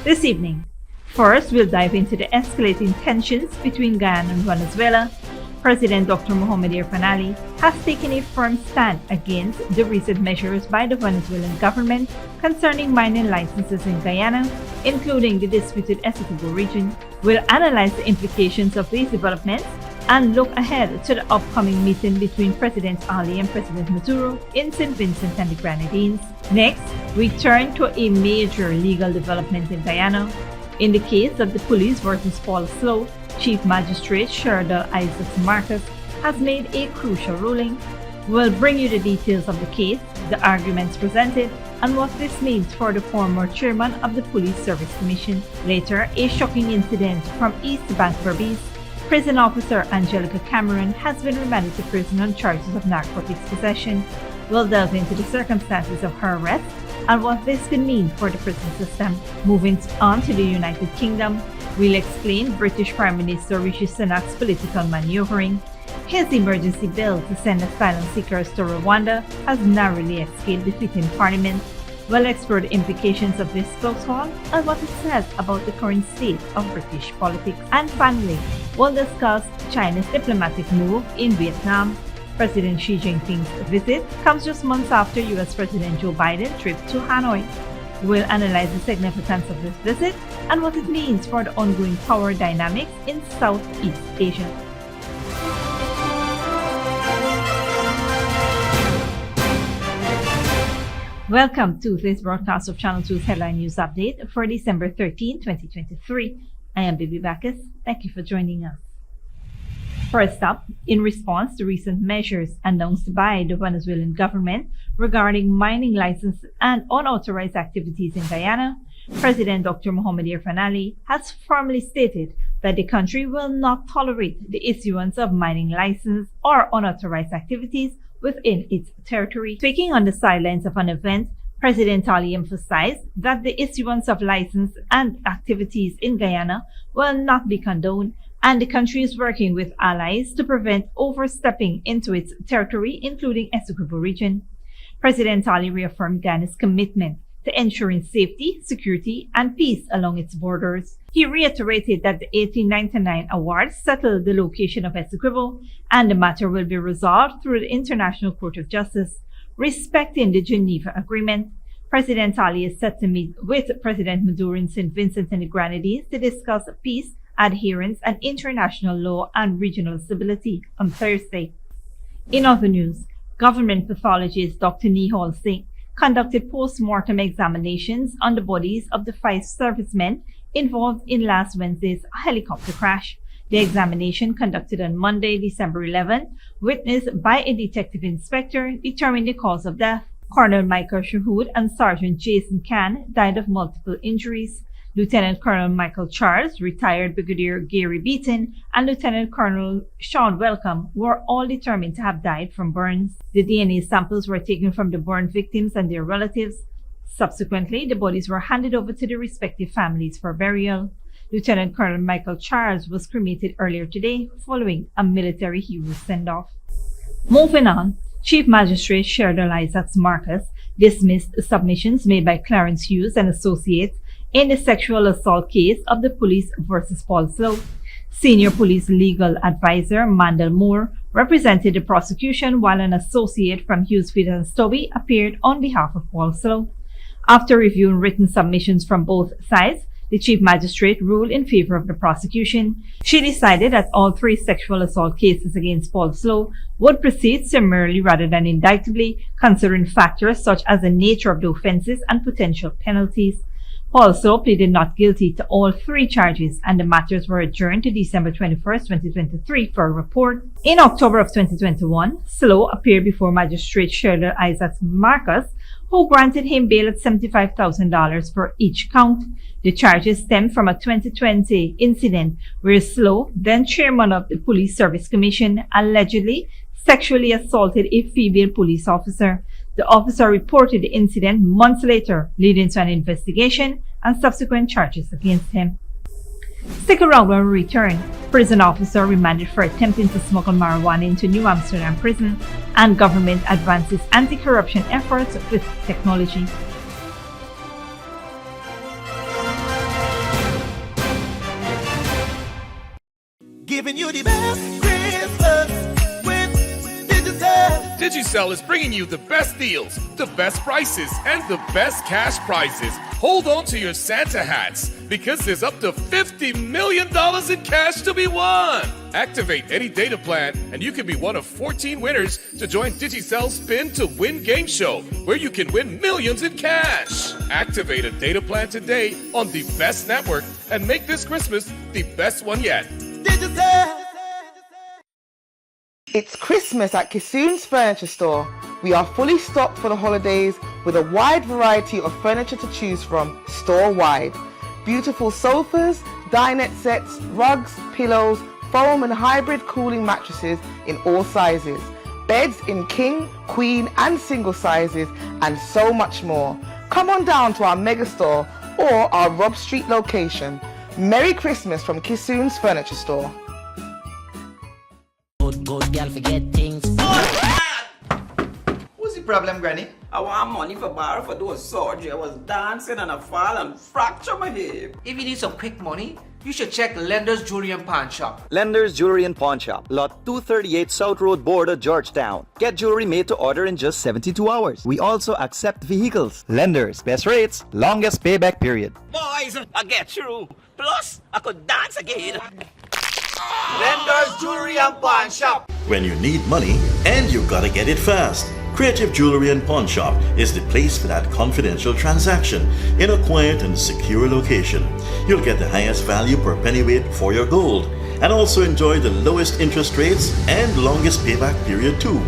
this evening. First, we'll dive into the escalating tensions between Guyana and Venezuela. President Dr. Mohamed Irfaan Ali has taken a firm stand against the recent measures by the Venezuelan government concerning mining licenses in Guyana, including the disputed Essequibo region. We'll analyze the implications of these developments and look ahead to the upcoming meeting between President Ali and President Maduro in St. Vincent and the Grenadines. Next, we turn to a major legal development in Guyana. In the case of the police versus Paul Slowe, Chief Magistrate Sherdal Isaacs Marcus has made a crucial ruling. We'll bring you the details of the case, the arguments presented, and what this means for the former chairman of the Police Service Commission. Later, a shocking incident from East Bank Berbice. Prison officer Angelica Cameron has been remanded to prison on charges of narcotics possession. We'll delve into the circumstances of her arrest and what this could mean for the prison system. Moving on to the United Kingdom, we'll explain British Prime Minister Rishi Sunak's political maneuvering. His emergency bill to send asylum seekers to Rwanda has narrowly escaped defeat in Parliament. We'll explore the implications of this close call and what it says about the current state of British politics. And finally, we'll discuss China's diplomatic move in Vietnam. President Xi Jinping's visit comes just months after U.S. President Joe Biden's trip to Hanoi. We'll analyze the significance of this visit and what it means for the ongoing power dynamics in Southeast Asia. Welcome to this broadcast of Channel 2's Headline News Update for December 13, 2023. I am Bibi Bacchus. Thank you for joining us. First up, in response to recent measures announced by the Venezuelan government regarding mining licenses and unauthorized activities in Guyana, President Dr. Mohamed Irfaan Ali has firmly stated that the country will not tolerate the issuance of mining licenses or unauthorized activities within its territory. Speaking on the sidelines of an event, President Ali emphasized that the issuance of licenses and activities in Guyana will not be condoned, and the country is working with allies to prevent overstepping into its territory, including Essequibo region. President Ali reaffirmed Ghana's commitment to ensuring safety, security, and peace along its borders. He reiterated that the 1899 award settled the location of Essequibo, and the matter will be resolved through the International Court of Justice, respecting the Geneva Agreement. President Ali is set to meet with President Maduro in St. Vincent and the Grenadines to discuss peace, adherence, and international law and regional stability on Thursday. In other news, government pathologist Dr. Nihal Singh conducted post-mortem examinations on the bodies of the 5 servicemen involved in last Wednesday's helicopter crash. The examination, conducted on Monday, December 11, witnessed by a detective inspector, determined the cause of death. Colonel Michael Shahood and Sergeant Jason Khan died of multiple injuries. Lieutenant Colonel Michael Charles, retired Brigadier Gary Beaton, and Lieutenant Colonel Sean Welcome were all determined to have died from burns. The DNA samples were taken from the burn victims and their relatives. Subsequently, the bodies were handed over to the respective families for burial. Lieutenant Colonel Michael Charles was cremated earlier today following a military hero send-off. Moving on, Chief Magistrate Sherdal Isaacs Marcus dismissed submissions made by Clarence Hughes and Associates in the sexual assault case of the police versus Paul Slowe. Senior police legal advisor Mandel Moore represented the prosecution, while an associate from Hughes, Field and Stobie appeared on behalf of Paul Slowe. After reviewing written submissions from both sides, the Chief Magistrate ruled in favor of the prosecution. She decided that all 3 sexual assault cases against Paul Slowe would proceed summarily rather than indictably, considering factors such as the nature of the offenses and potential penalties. Paul Slowe pleaded not guilty to all 3 charges, and the matters were adjourned to December 21, 2023 for a report. In October of 2021, Slowe appeared before Magistrate Sherdal Isaacs Marcus, who granted him bail at $75,000 for each count. The charges stem from a 2020 incident where Slowe, then chairman of the Police Service Commission, allegedly sexually assaulted a female police officer. The officer reported the incident months later, leading to an investigation and subsequent charges against him. Stick around when we return. Prison officer remanded for attempting to smuggle marijuana into New Amsterdam prison, and government advances anti-corruption efforts with technology. giving you the best Christmas with Digicel. Digicel is bringing you the best deals, the best prices, and the best cash prizes. Hold on to your Santa hats because there's up to $50 million in cash to be won. Activate any data plan and you can be one of 14 winners to join Digicel's Spin to Win game show where you can win millions in cash. Activate a data plan today on the best network and make this Christmas the best one yet. Digicel. It's Christmas at Kissoon's Furniture Store. We are fully stocked for the holidays with a wide variety of furniture to choose from store-wide. Beautiful sofas, dinette sets, rugs, pillows, foam and hybrid cooling mattresses in all sizes, beds in king, queen and single sizes, and so much more. Come on down to our mega store or our Rob Street location. Merry Christmas from Kissoon's Furniture Store. Good girl forget things. What's the problem, Granny? I want money for borrow for those surgery. I was dancing and I fall and fracture my hip. If you need some quick money, you should check Lender's Jewelry and Pawn Shop. Lender's Jewelry and Pawn Shop, Lot 238 South Road Border, Georgetown. Get jewelry made to order in just 72 hours. We also accept vehicles. Lender's, best rates, longest payback period. Boys, I get through. Plus, I could dance again. Lender's Jewelry and Pawn Shop. When you need money and you gotta get it fast, Creative Jewelry and Pawn Shop is the place for that confidential transaction in a quiet and secure location. You'll get the highest value per pennyweight for your gold and also enjoy the lowest interest rates and longest payback period too.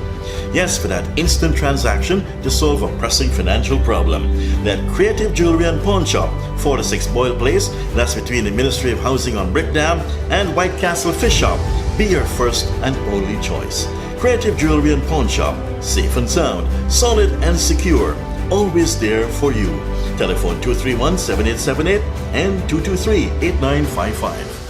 Yes, for that instant transaction to solve a pressing financial problem. That Creative Jewelry and Pawn Shop, 46 Boyle Place, that's between the Ministry of Housing on Brick Dam and White Castle Fish Shop. Be your first and only choice. Creative Jewelry and Pawn Shop, safe and sound, solid and secure, always there for you. Telephone 231-7878 and 223-8955.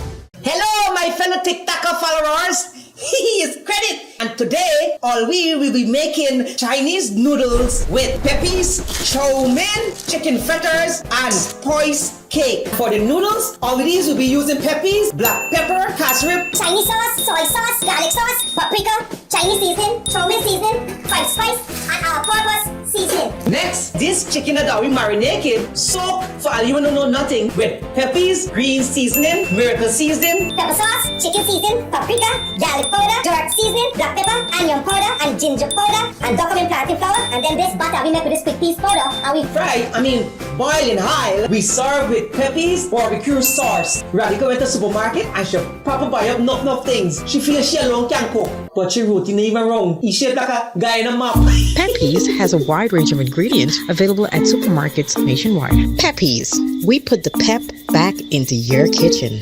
Hello, my fellow TikToker followers. He is Credit, and today all we will be making Chinese noodles with peppies, chow mein, chicken fritters, and spice cake. For the noodles, all of these will be using peppies, black pepper, cashew, Chinese sauce, soy sauce, garlic sauce, paprika, Chinese seasoning, chow mein seasoning, five spice, and all-purpose seasoning. Next, this chicken that we marinate soak for all you wanna know nothing with peppies, green seasoning, miracle seasoning, Pepper sauce, chicken seasoning, paprika, garlic powder, jerk seasoning, black pepper, onion powder, and ginger powder, and document plantain flour, and then this butter we make with this quick piece powder, and we boil in high. We serve with peppies, barbecue sauce. Radhika went to the supermarket and she proper buy up enough things. She feels she alone can cook, but she routine even wrong. He shaped like a guy in a map. Peppies has a wide range of ingredients available at supermarkets nationwide. Peppies, we put the pep back into your kitchen.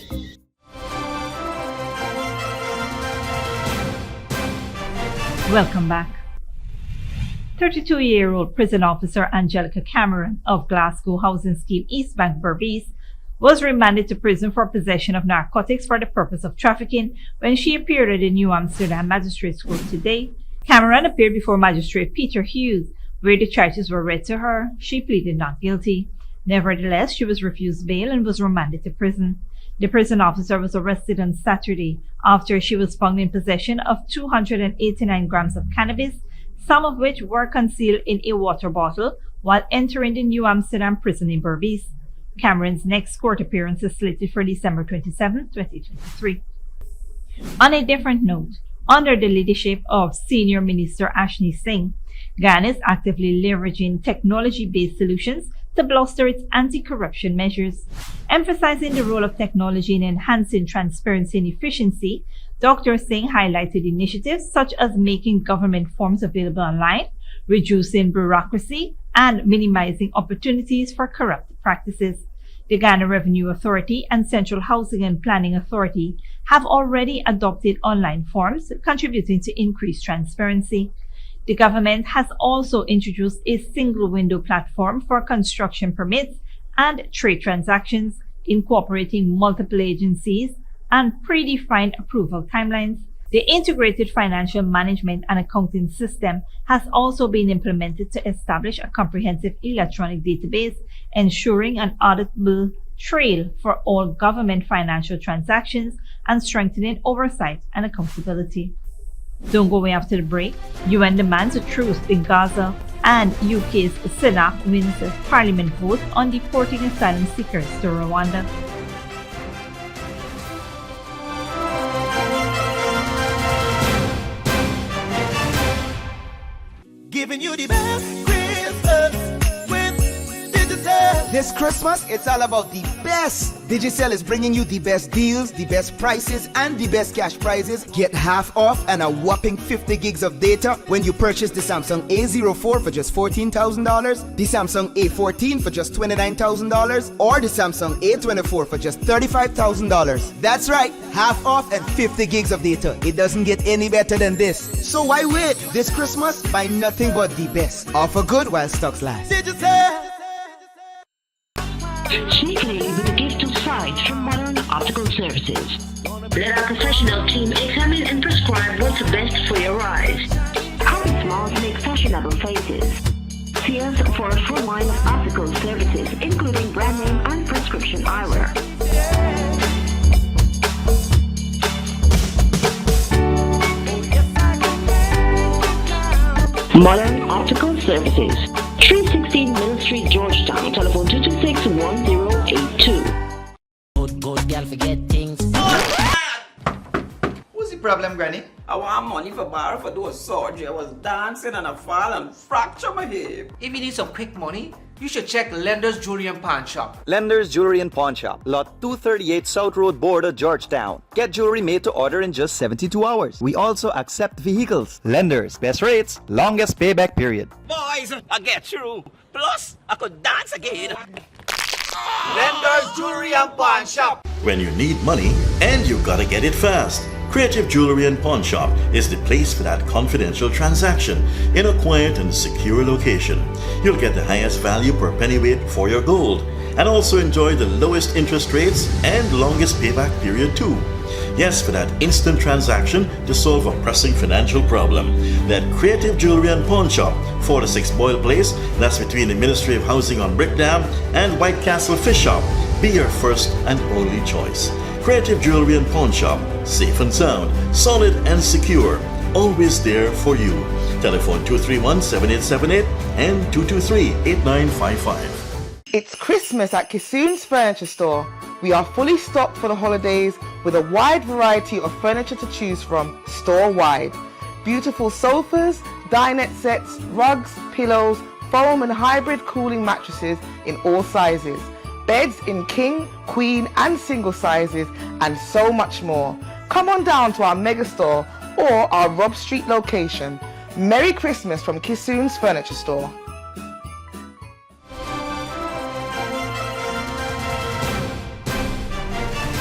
Welcome back. 32-year-old prison officer Angelica Cameron of Glasgow Housing Scheme East Bank, Berbice, was remanded to prison for possession of narcotics for the purpose of trafficking when she appeared at the New Amsterdam Magistrates Court today. Cameron appeared before Magistrate Peter Hughes, where the charges were read to her. She pleaded not guilty. Nevertheless, she was refused bail and was remanded to prison. The prison officer was arrested on Saturday after she was found in possession of 289 grams of cannabis, some of which were concealed in a water bottle while entering the New Amsterdam prison in Berbice. Cameron's next court appearance is slated for December 27, 2023. On a different note, under the leadership of Senior Minister Ashni Singh, Guyana is actively leveraging technology-based solutions to bolster its anti-corruption measures. Emphasizing the role of technology in enhancing transparency and efficiency, Dr. Singh highlighted initiatives such as making government forms available online, reducing bureaucracy, and minimizing opportunities for corrupt practices. The Ghana Revenue Authority and Central Housing and Planning Authority have already adopted online forms, contributing to increased transparency. The government has also introduced a single window platform for construction permits and trade transactions, incorporating multiple agencies and predefined approval timelines. The integrated financial management and accounting system has also been implemented to establish a comprehensive electronic database, ensuring an auditable trail for all government financial transactions and strengthening oversight and accountability. Don't go away after the break. UN demands a truce in Gaza, and UK's Senate wins a parliament vote on deporting asylum seekers to Rwanda. Giving you the best Christmas with Digicel. This Christmas, it's all about the best. Digicel is bringing you the best deals, the best prices, and the best cash prizes. Get half off and a whopping 50 gigs of data when you purchase the Samsung A04 for just $14,000, the Samsung A14 for just $29,000, or the Samsung A24 for just $35,000. That's right, half off and 50 gigs of data. It doesn't get any better than this. So why wait? This Christmas, buy nothing but the best. Offer good while stocks last. Digicel. Sneakily with a gift of sight from Modern Optical Services. Let our professional team examine and prescribe what's best for your eyes. Our smiles make fashionable faces. See us for a full line of optical services, including brand name and prescription eyewear. Modern Optical Services, 316 Middle Street, Georgetown. Telephone 226-1082. Good girl forget things. What's the problem, Granny? I want money for borrow for those surgery. I was dancing and I fall and fracture my hip. If you need some quick money, you should check Lender's Jewelry and Pawn Shop. Lender's Jewelry and Pawn Shop, Lot 238 South Road Border, Georgetown. Get jewelry made to order in just 72 hours. We also accept vehicles. Lenders, best rates, longest payback period. Boys, I get through. Plus, I could dance again. Lender's Jewelry and Pawn Shop. When you need money and you gotta get it fast, Creative Jewelry and Pawn Shop is the place for that confidential transaction in a quiet and secure location. You'll get the highest value per pennyweight for your gold and also enjoy the lowest interest rates and longest payback period too. Yes, for that instant transaction to solve a pressing financial problem. That Creative Jewelry and Pawn Shop, 46 Boyle Place, that's between the Ministry of Housing on Brick Dam and White Castle Fish Shop, be your first and only choice. Creative Jewelry and Pawn Shop, safe and sound, solid and secure, always there for you. Telephone 231-7878 and 223-8955. It's Christmas at Kissoon's Furniture Store. We are fully stocked for the holidays with a wide variety of furniture to choose from store-wide. Beautiful sofas, dinette sets, rugs, pillows, foam and hybrid cooling mattresses in all sizes. Beds in king, queen and single sizes and so much more. Come on down to our mega store or our Rob Street location. Merry Christmas from Kissoon's Furniture Store.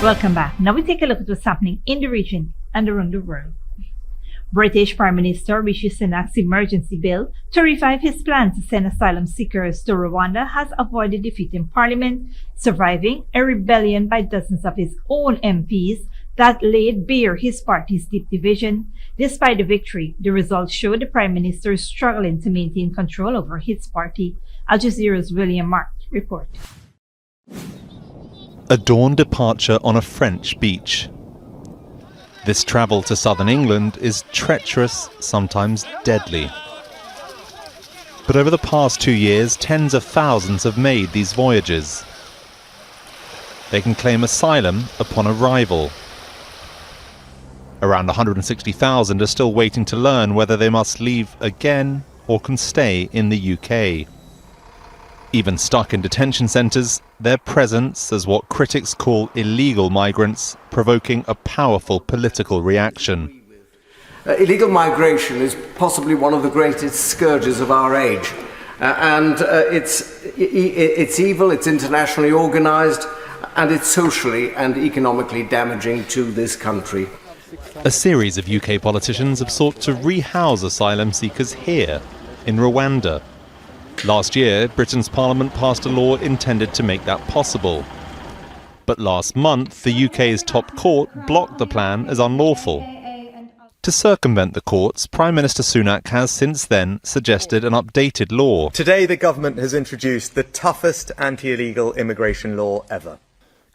Welcome back. Now we take a look at what's happening in the region and around the world. British Prime Minister Rishi Sunak's emergency bill to revive his plan to send asylum seekers to Rwanda has avoided defeat in Parliament, surviving a rebellion by dozens of his own MPs that laid bare his party's deep division. Despite the victory, the results show the Prime Minister is struggling to maintain control over his party. Al Jazeera's William Mark reports. A dawn departure on a French beach. This travel to southern England is treacherous, sometimes deadly. But over the past 2 years, tens of thousands have made these voyages. They can claim asylum upon arrival. Around 160,000 are still waiting to learn whether they must leave again or can stay in the UK. Even stuck in detention centres, their presence as what critics call illegal migrants, provoking a powerful political reaction. Illegal migration is possibly one of the greatest scourges of our age. It's evil, it's internationally organised, and it's socially and economically damaging to this country. A series of UK politicians have sought to rehouse asylum seekers here, in Rwanda. Last year, Britain's Parliament passed a law intended to make that possible. But last month, the UK's top court blocked the plan as unlawful. To circumvent the courts, Prime Minister Sunak has since then suggested an updated law. Today, the government has introduced the toughest anti-illegal immigration law ever.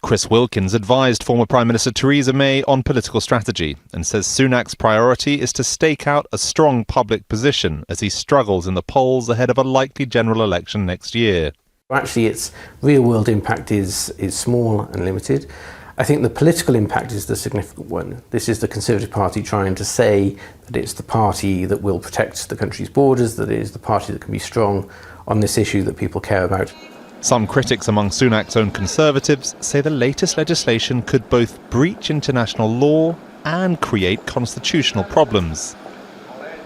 Chris Wilkins advised former Prime Minister Theresa May on political strategy and says Sunak's priority is to stake out a strong public position as he struggles in the polls ahead of a likely general election next year. Actually, its real-world impact is small and limited. I think the political impact is the significant one. This is the Conservative Party trying to say that it's the party that will protect the country's borders, that it is the party that can be strong on this issue that people care about. Some critics among Sunak's own Conservatives say the latest legislation could both breach international law and create constitutional problems.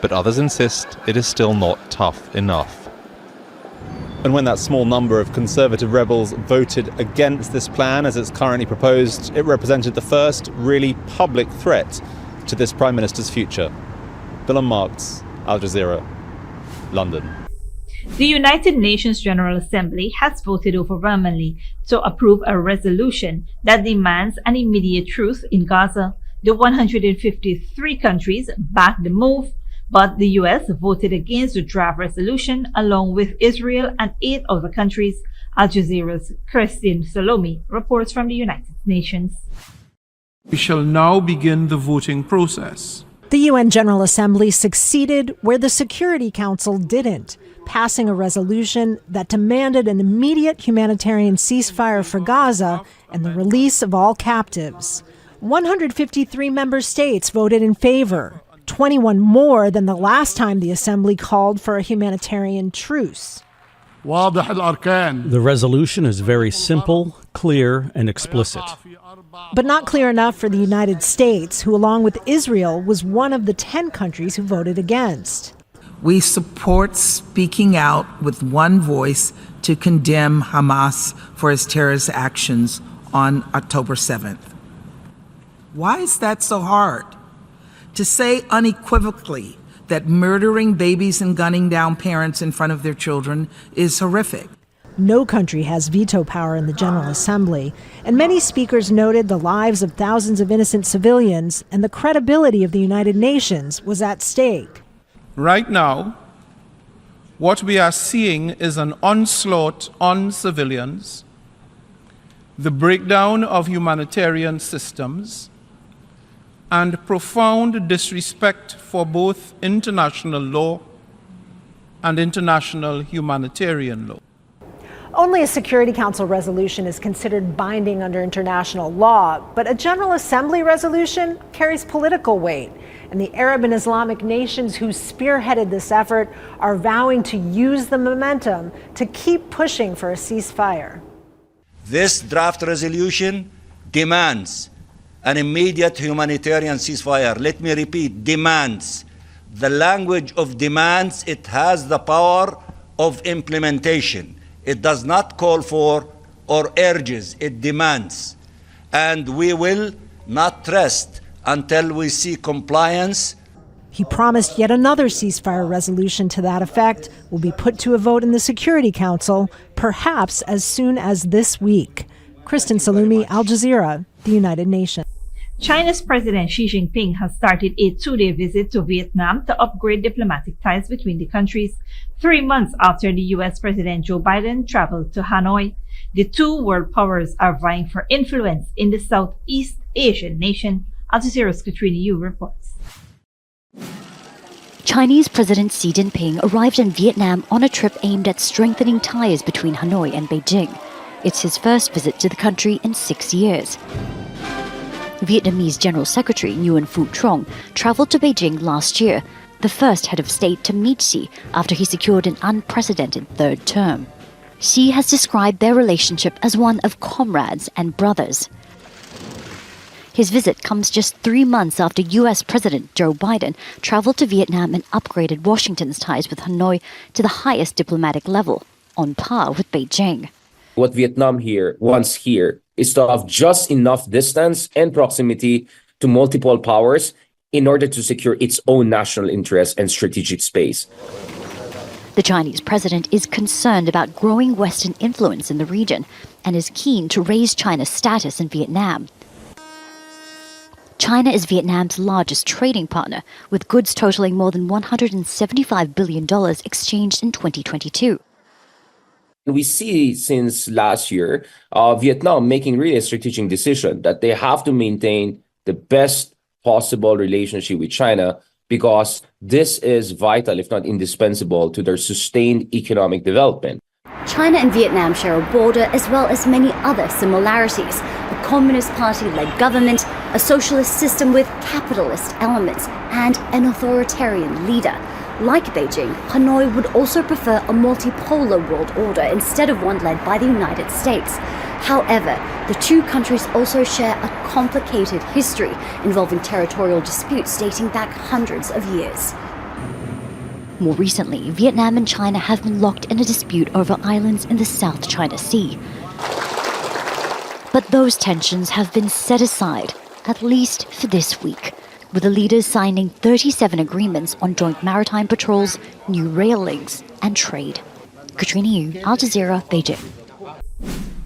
But others insist it is still not tough enough. And when that small number of Conservative rebels voted against this plan as it's currently proposed, it represented the first really public threat to this Prime Minister's future. Willem Marks, Al Jazeera, London. The United Nations General Assembly has voted overwhelmingly to approve a resolution that demands an immediate truce in Gaza. The 153 countries backed the move, but the US voted against the draft resolution along with Israel and 8 other countries. Al Jazeera's Christine Salome reports from the United Nations. We shall now begin the voting process. The UN General Assembly succeeded where the Security Council didn't, passing a resolution that demanded an immediate humanitarian ceasefire for Gaza and the release of all captives. 153 member states voted in favor, 21 more than the last time the Assembly called for a humanitarian truce. The resolution is very simple, clear, and explicit. But not clear enough for the United States, who, along with Israel, was one of the 10 countries who voted against. We support speaking out with one voice to condemn Hamas for its terrorist actions on October 7th. Why is that so hard? To say unequivocally that murdering babies and gunning down parents in front of their children is horrific. No country has veto power in the General Assembly, and many speakers noted the lives of thousands of innocent civilians and the credibility of the United Nations was at stake. Right now, what we are seeing is an onslaught on civilians, the breakdown of humanitarian systems, and profound disrespect for both international law and international humanitarian law. Only a Security Council resolution is considered binding under international law, but a General Assembly resolution carries political weight. And the Arab and Islamic nations who spearheaded this effort are vowing to use the momentum to keep pushing for a ceasefire. This draft resolution demands an immediate humanitarian ceasefire. Let me repeat, demands. The language of demands, it has the power of implementation. It does not call for or urges, it demands. And we will not rest until we see compliance. He promised yet another ceasefire resolution to that effect will be put to a vote in the Security Council, perhaps as soon as this week. Kristen Salumi, Al Jazeera, the United Nations. China's President Xi Jinping has started a 2-day visit to Vietnam to upgrade diplomatic ties between the countries, 3 months after the U.S. President Joe Biden traveled to Hanoi. The two world powers are vying for influence in the Southeast Asian nation. Al Jazeera's Katrina Yu reports. Chinese President Xi Jinping arrived in Vietnam on a trip aimed at strengthening ties between Hanoi and Beijing. It's his first visit to the country in 6 years. Vietnamese General Secretary Nguyen Phu Trong traveled to Beijing last year, the first head of state to meet Xi after he secured an unprecedented third term. Xi has described their relationship as one of comrades and brothers. His visit comes just 3 months after U.S. President Joe Biden traveled to Vietnam and upgraded Washington's ties with Hanoi to the highest diplomatic level, on par with Beijing. What Vietnam wants here is to have just enough distance and proximity to multiple powers in order to secure its own national interests and strategic space. The Chinese president is concerned about growing Western influence in the region and is keen to raise China's status in Vietnam. China is Vietnam's largest trading partner, with goods totaling more than $175 billion exchanged in 2022. We see since last year, Vietnam making really a strategic decision that they have to maintain the best possible relationship with China because this is vital, if not indispensable, to their sustained economic development. China and Vietnam share a border as well as many other similarities. A Communist Party-led government, a socialist system with capitalist elements, and an authoritarian leader. Like Beijing, Hanoi would also prefer a multipolar world order instead of one led by the United States. However, the two countries also share a complicated history involving territorial disputes dating back hundreds of years. More recently, Vietnam and China have been locked in a dispute over islands in the South China Sea. But those tensions have been set aside, at least for this week, with the leaders signing 37 agreements on joint maritime patrols, new rail links, and trade. Katrina Yu, Al Jazeera, Beijing.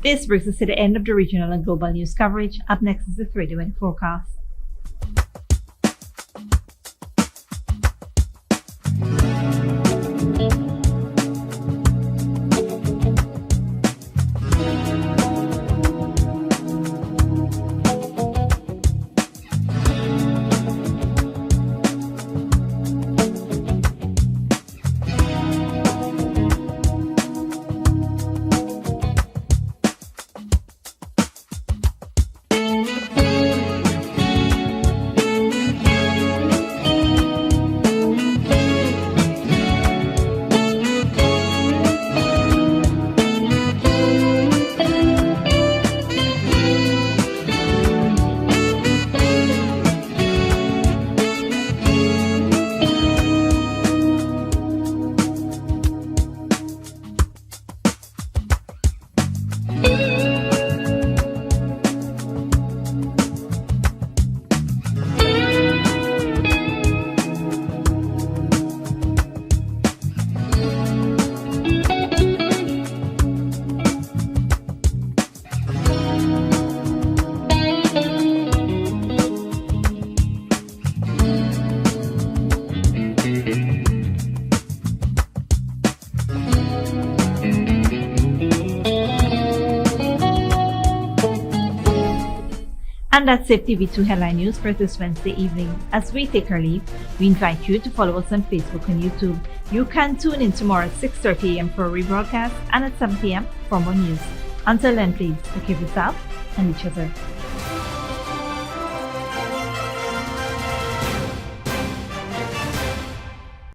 This brings us to the end of the regional and global news coverage. Up next is the 3-day wind forecast. And that's it, TV2 Headline News for this Wednesday evening. As we take our leave, we invite you to follow us on Facebook and YouTube. You can tune in tomorrow at 6:30 a.m. for a rebroadcast and at 7 p.m. for more news. Until then, please take care of yourself and each other.